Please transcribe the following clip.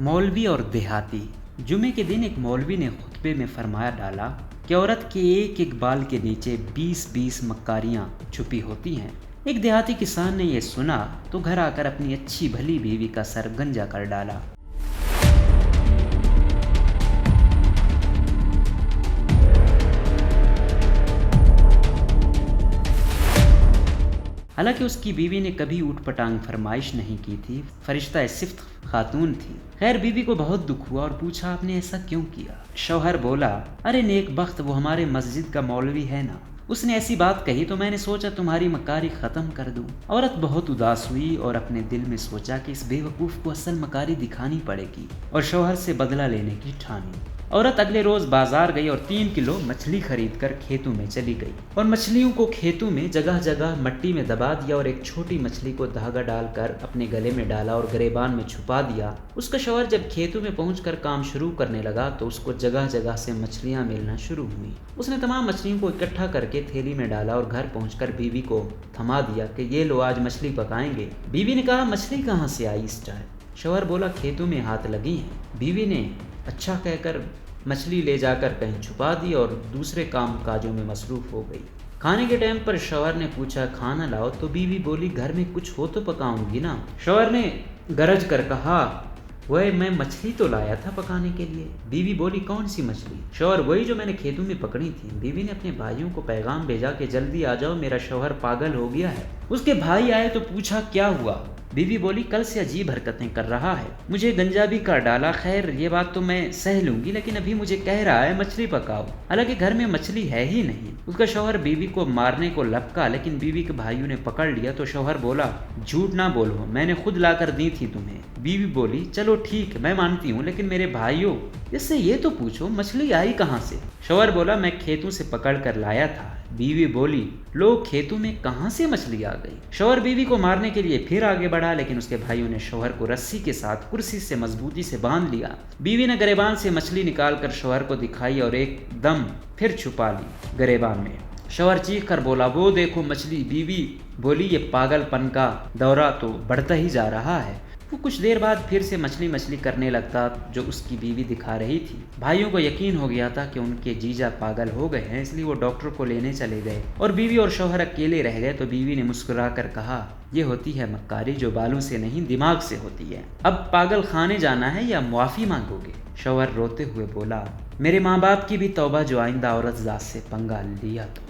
مولوی اور دیہاتی۔ جمعے کے دن ایک مولوی نے خطبے میں فرمایا ڈالا کہ عورت کے ایک ایک بال کے نیچے 20 مکاریاں چھپی ہوتی ہیں۔ ایک دیہاتی کسان نے یہ سنا تو گھر آ کر اپنی اچھی بھلی بیوی کا سر گنجا کر ڈالا۔ حالانکہ اس کی بیوی نے کبھی اوٹ پٹانگ فرمائش نہیں کی تھی، فرشتہ صفت خاتون تھی۔ خیر بیوی کو بہت دکھ ہوا اور پوچھا آپ نے ایسا کیوں کیا؟ شوہر بولا ارے نیک بخت وہ ہمارے مسجد کا مولوی ہے نا، اس نے ایسی بات کہی تو میں نے سوچا تمہاری مکاری ختم کر دوں۔ عورت بہت اداس ہوئی اور اپنے دل میں سوچا کہ اس بے وقوف کو اصل مکاری دکھانی پڑے گی اور شوہر سے بدلہ لینے کی ٹھانی۔ عورت اگلے روز بازار گئی اور 3 کلو مچھلی خرید کر کھیتوں میں چلی گئی اور مچھلیوں کو کھیتوں میں جگہ جگہ مٹی میں دبا دیا اور ایک چھوٹی مچھلی کو دھاگا ڈال کر اپنے گلے میں ڈالا اور گریبان میں چھپا دیا۔ اس کا شوہر جب کھیتوں میں پہنچ کر کام شروع کرنے لگا تو اس کو جگہ جگہ سے مچھلیاں ملنا شروع ہوئیں۔ اس نے تمام مچھلیوں کو اکٹھا کر کے تھیلی میں ڈالا اور گھر پہنچ کر بیوی کو تھما دیا کہ یہ لو آج مچھلی پکائیں گے۔ بیوی نے کہا مچھلی کہاں سے آئی اس ٹائم؟ شوہر بولا کھیتوں میں ہاتھ لگی ہیں۔ بیوی نے اچھا کہہ کر مچھلی لے جا کر کہیں چھپا دی اور دوسرے کام کاجوں میں مصروف ہو گئی۔ کھانے کے ٹائم پر شوہر نے پوچھا کھانا لاؤ تو بیوی بولی گھر میں کچھ ہو تو پکاؤں گی نا۔ شوہر نے گرج کر کہا وہ میں مچھلی تو لایا تھا پکانے کے لیے۔ بیوی بولی کون سی مچھلی؟ شوہر وہی جو میں نے کھیتوں میں پکڑی تھی۔ بیوی نے اپنے بھائیوں کو پیغام بھیجا کہ جلدی آ جاؤ میرا شوہر پاگل ہو گیا ہے۔ اس کے بھائی آئے تو پوچھا کیا ہوا؟ بیوی بولی کل سے عجیب حرکتیں کر رہا ہے، مجھے گنجا بھی کر ڈالا۔ خیر یہ بات تو میں سہ لوں گی لیکن ابھی مجھے کہہ رہا ہے مچھلی پکاؤ، حالانکہ گھر میں مچھلی ہے ہی نہیں۔ اس کا شوہر بیوی کو مارنے کو لپکا لیکن بیوی کے بھائیوں نے پکڑ لیا تو شوہر بولا جھوٹ نہ بولو میں نے خود لا کر دی تھی تمہیں۔ بیوی بولی چلو ٹھیک میں مانتی ہوں لیکن میرے بھائیوں اس سے یہ تو پوچھو مچھلی آئی کہاں سے؟ شوہر بولا میں کھیتوں سے پکڑ کر لایا تھا۔ بیوی بولی لوگ کھیتوں میں کہاں سے مچھلی آ گئی؟ شوہر بیوی کو مارنے کے لیے پھر آگے بڑھا لیکن اس کے بھائیوں نے شوہر کو رسی کے ساتھ کرسی سے مضبوطی سے باندھ لیا۔ بیوی نے گریبان سے مچھلی نکال کر شوہر کو دکھائی اور ایک دم پھر چھپا لی گریبان میں۔ شوہر چیخ کر بولا وہ دیکھو مچھلی۔ بیوی بولی یہ پاگل پن کا دورہ تو بڑھتا ہی جا رہا ہے۔ وہ کچھ دیر بعد پھر سے مچھلی کرنے لگتا جو اس کی بیوی دکھا رہی تھی۔ بھائیوں کو یقین ہو گیا تھا کہ ان کے جیجا پاگل ہو گئے ہیں، اس لیے وہ ڈاکٹر کو لینے چلے گئے اور بیوی اور شوہر اکیلے رہ گئے تو بیوی نے مسکرا کر کہا یہ ہوتی ہے مکاری جو بالوں سے نہیں دماغ سے ہوتی ہے۔ اب پاگل خانے جانا ہے یا معافی مانگو گے؟ شوہر روتے ہوئے بولا میرے ماں باپ کی بھی توبہ جو آئندہ عورت ذات سے پنگا لیا تو